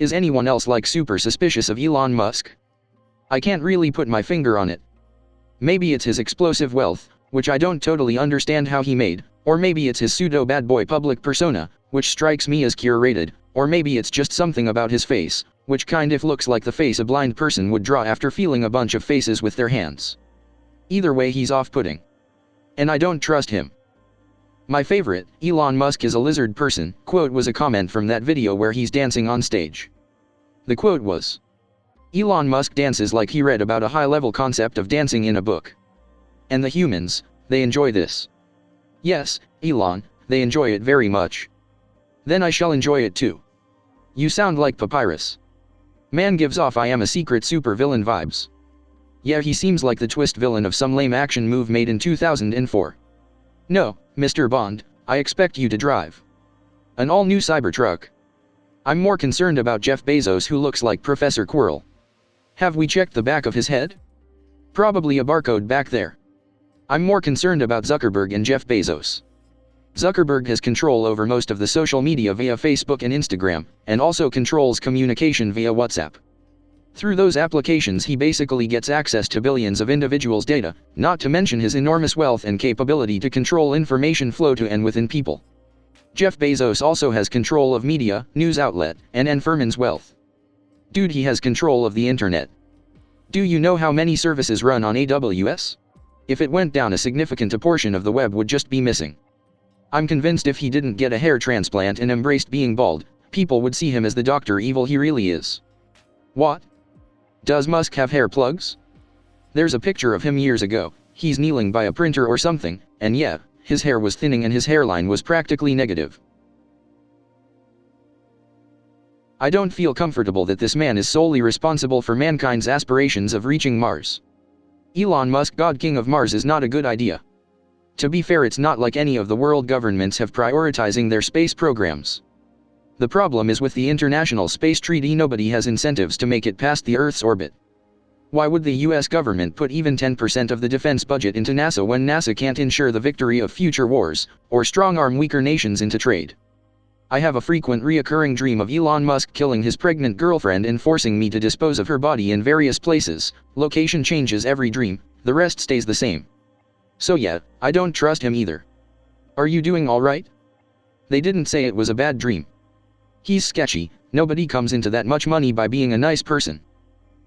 Is anyone else like super suspicious of Elon Musk? I can't really put my finger on it. Maybe it's his explosive wealth, which I don't totally understand how he made, or maybe it's his pseudo bad boy public persona, which strikes me as curated, or maybe it's just something about his face, which kind of looks like the face a blind person would draw after feeling a bunch of faces with their hands. Either way, he's off-putting. And I don't trust him. My favorite, Elon Musk is a lizard person, quote was a comment from that video where he's dancing on stage. The quote was, Elon Musk dances like he read about a high-level concept of dancing in a book. And the humans, they enjoy this. Yes, Elon, they enjoy it very much. Then I shall enjoy it too. You sound like Papyrus. Man gives off I am a secret supervillain vibes. Yeah, he seems like the twist villain of some lame action move made in 2004. No, Mr. Bond, I expect you to drive an all-new Cybertruck. I'm more concerned about Jeff Bezos, who looks like Professor Quirrell. Have we checked the back of his head? Probably a barcode back there. I'm more concerned about Zuckerberg and Jeff Bezos. Zuckerberg has control over most of the social media via Facebook and Instagram, and also controls communication via WhatsApp. Through those applications he basically gets access to billions of individuals' data, not to mention his enormous wealth and capability to control information flow to and within people. Jeff Bezos also has control of media, news outlet, and Furman's wealth. Dude, he has control of the internet. Do you know how many services run on AWS? If it went down, a significant portion of the web would just be missing. I'm convinced if he didn't get a hair transplant and embraced being bald, people would see him as the Dr. Evil he really is. What? Does Musk have hair plugs? There's a picture of him years ago. He's kneeling by a printer or something, and yeah, his hair was thinning and his hairline was practically negative. I don't feel comfortable that this man is solely responsible for mankind's aspirations of reaching Mars. Elon Musk, God King of Mars, is not a good idea. To be fair, it's not like any of the world governments have prioritizing their space programs. The problem is with the International Space Treaty, nobody has incentives to make it past the Earth's orbit. Why would the US government put even 10% of the defense budget into NASA when NASA can't ensure the victory of future wars, or strong-arm weaker nations into trade? I have a frequent reoccurring dream of Elon Musk killing his pregnant girlfriend and forcing me to dispose of her body in various places. Location changes every dream, the rest stays the same. So yeah, I don't trust him either. Are you doing alright? They didn't say it was a bad dream. He's sketchy. Nobody comes into that much money by being a nice person.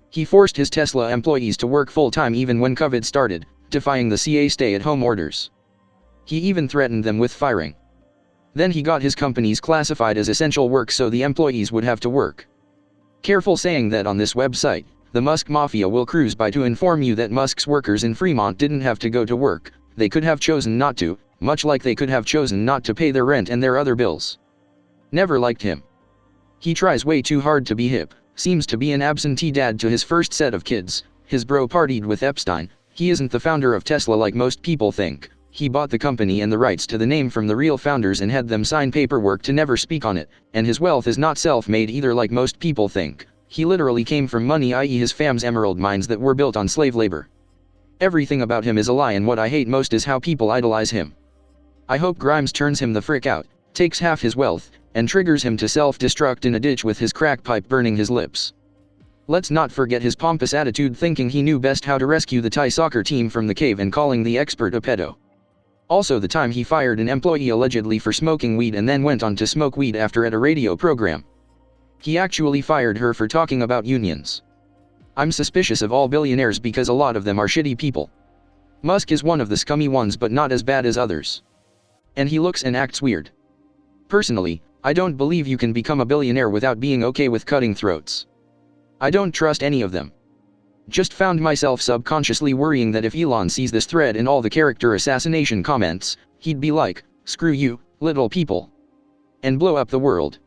He forced his Tesla employees to work full-time even when COVID started, defying the CA stay-at-home orders. He even threatened them with firing. Then he got his companies classified as essential work so the employees would have to work. Careful saying that on this website. The Musk Mafia will cruise by to inform you that Musk's workers in Fremont didn't have to go to work. They could have chosen not to, much like they could have chosen not to pay their rent and their other bills. Never liked him. He tries way too hard to be hip, seems to be an absentee dad to his first set of kids. His bro partied with Epstein. He isn't the founder of Tesla like most people think. He bought the company and the rights to the name from the real founders and had them sign paperwork to never speak on it, and his wealth is not self-made either like most people think. He literally came from money, i.e. his fam's emerald mines that were built on slave labor. Everything about him is a lie, and what I hate most is how people idolize him. I hope Grimes turns him the frick out, takes half his wealth, and triggers him to self-destruct in a ditch with his crack pipe burning his lips. Let's not forget his pompous attitude, thinking he knew best how to rescue the Thai soccer team from the cave and calling the expert a pedo. Also the time he fired an employee allegedly for smoking weed and then went on to smoke weed after at a radio program. He actually fired her for talking about unions. I'm suspicious of all billionaires because a lot of them are shitty people. Musk is one of the scummy ones, but not as bad as others. And he looks and acts weird. Personally, I don't believe you can become a billionaire without being okay with cutting throats. I don't trust any of them. Just found myself subconsciously worrying that if Elon sees this thread and all the character assassination comments, he'd be like, "Screw you, little people," and blow up the world.